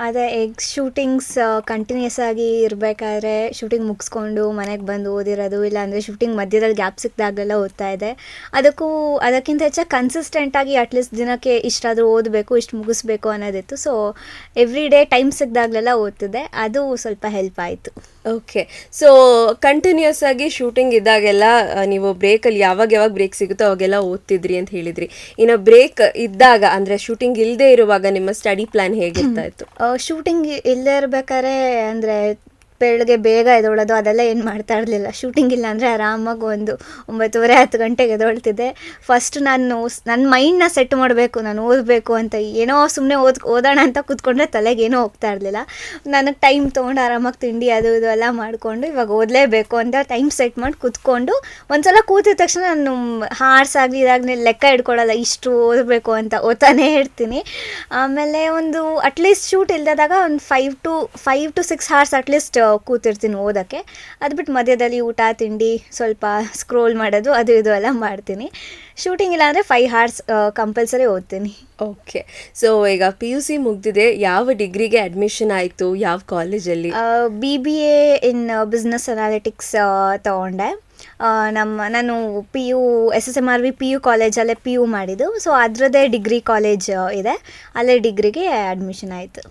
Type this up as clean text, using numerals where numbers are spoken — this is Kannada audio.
ಅದೇ ಈಗ ಶೂಟಿಂಗ್ಸ್ ಕಂಟಿನ್ಯೂಸ್ ಆಗಿ ಇರಬೇಕಾದ್ರೆ ಶೂಟಿಂಗ್ ಮುಗಿಸ್ಕೊಂಡು ಮನೆಗೆ ಬಂದು ಓದಿರೋದು, ಇಲ್ಲಾಂದರೆ ಶೂಟಿಂಗ್ ಮಧ್ಯದಲ್ಲಿ ಗ್ಯಾಪ್ ಸಿಕ್ಕಿದಾಗಲೆಲ್ಲ ಓದ್ತಾ ಇದ್ದೆ. ಅದಕ್ಕಿಂತ ಹೆಚ್ಚಾಗಿ ಕನ್ಸಿಸ್ಟೆಂಟಾಗಿ ಅಟ್ಲೀಸ್ಟ್ ದಿನಕ್ಕೆ ಇಷ್ಟಾದರೂ ಓದಬೇಕು, ಇಷ್ಟು ಮುಗಿಸ್ಬೇಕು ಅನ್ನೋದಿತ್ತು. ಸೊ ಎವ್ರಿ ಡೇ ಟೈಮ್ ಸಿಕ್ಕಿದಾಗಲೆಲ್ಲ ಓದ್ತಿದ್ದೆ. ಅದು ಸ್ವಲ್ಪ ಹೆಲ್ಪ್ ಆಯಿತು. ಓಕೆ. ಸೊ ಕಂಟಿನ್ಯೂಸ್ ಆಗಿ ಶೂಟಿಂಗ್ ಇದ್ದಾಗೆಲ್ಲ ನೀವು ಬ್ರೇಕಲ್ಲಿ ಯಾವಾಗ ಬ್ರೇಕ್ ಸಿಗುತ್ತೋ ಅವಾಗೆಲ್ಲ ಓದ್ತಿದ್ರಿ ಅಂತ ಹೇಳಿದ್ರಿ. ಇನ್ನು ಬ್ರೇಕ್ ಇದ್ದಾಗ ಅಂದರೆ ಶೂಟಿಂಗ್ ಇಲ್ಲದೆ ಇರುವಾಗ ನಿಮ್ಮ ಸ್ಟಡಿ ಪ್ಲ್ಯಾನ್ ಹೇಗಿರ್ತಾ ಇತ್ತು? ಶೂಟಿಂಗ್ ಇಲ್ಲದೆ ಇರ್ಬೇಕಾದ್ರೆ ಅಂದರೆ ಬೆಳಗ್ಗೆ ಬೇಗ ಎದ್ದೇಳೋದು ಅದೆಲ್ಲ ಏನು ಮಾಡ್ತಾ ಇರಲಿಲ್ಲ. ಶೂಟಿಂಗ್ ಇಲ್ಲ ಅಂದರೆ ಆರಾಮಾಗಿ ಒಂದು 9:30 10 ಗಂಟೆಗೆ ಎದ್ದೇಳ್ತಿದ್ದೆ. ಫಸ್ಟ್ ನನ್ನ ಮೈಂಡ್ನ ಸೆಟ್ ಮಾಡಬೇಕು, ನಾನು ಓದಬೇಕು ಅಂತ. ಏನೋ ಸುಮ್ಮನೆ ಓದೋಣ ಅಂತ ಕೂತ್ಕೊಂಡ್ರೆ ತಲೆಗೆ ಏನೂ ಹೋಗ್ತಾ ಇರಲಿಲ್ಲ. ನನಗೆ ಟೈಮ್ ತೊಗೊಂಡು ಆರಾಮಾಗಿ ತಿಂಡಿ ಅದು ಇದು ಎಲ್ಲ ಮಾಡಿಕೊಂಡು ಇವಾಗ ಓದಲೇಬೇಕು ಅಂತ ಟೈಮ್ ಸೆಟ್ ಮಾಡಿ ಕೂತ್ಕೊಂಡು ಒಂದ್ಸಲ ಕೂತಿದ ತಕ್ಷಣ ನಾನು ಹಾರ್ಸ್ ಆಗಲಿ ಇದಾಗಲಿ ಲೆಕ್ಕ ಇಟ್ಕೊಳ್ಳಲ್ಲ, ಇಷ್ಟು ಓದಬೇಕು ಅಂತ ಓದ್ತಾನೇ ಇರ್ತೀನಿ. ಆಮೇಲೆ ಒಂದು ಅಟ್ಲೀಸ್ಟ್ ಶೂಟ್ ಇಲ್ದಾಗ ಒಂದು 5 to 6 hours ಅಟ್ಲೀಸ್ಟ್ ಕೂತಿರ್ತೀನಿ ಓದೋಕ್ಕೆ. ಅದು ಬಿಟ್ಟು ಮಧ್ಯದಲ್ಲಿ ಊಟ ತಿಂಡಿ ಸ್ವಲ್ಪ ಸ್ಕ್ರೋಲ್ ಮಾಡೋದು ಅದು ಇದು ಎಲ್ಲ ಮಾಡ್ತೀನಿ. ಶೂಟಿಂಗ್ ಇಲ್ಲ ಅಂದರೆ 5 hours ಕಂಪಲ್ಸರಿ ಓದ್ತೀನಿ. ಓಕೆ. ಸೊ ಈಗ PUC ಮುಗ್ದಿದೆ, ಯಾವ ಡಿಗ್ರಿಗೆ ಅಡ್ಮಿಷನ್ ಆಯಿತು, ಯಾವ ಕಾಲೇಜಲ್ಲಿ? BBA ಇನ್ ಬಿಸ್ನೆಸ್ ಅನಾಲಿಟಿಕ್ಸ್ ತೊಗೊಂಡೆ. ನಾನು SSMRV PU ಕಾಲೇಜಲ್ಲೇ PU ಮಾಡಿದ್ದು. ಸೊ ಅದರದ್ದೇ ಡಿಗ್ರಿ ಕಾಲೇಜ್ ಇದೆ, ಅಲ್ಲೇ ಡಿಗ್ರಿಗೆ ಅಡ್ಮಿಷನ್ ಆಯಿತು.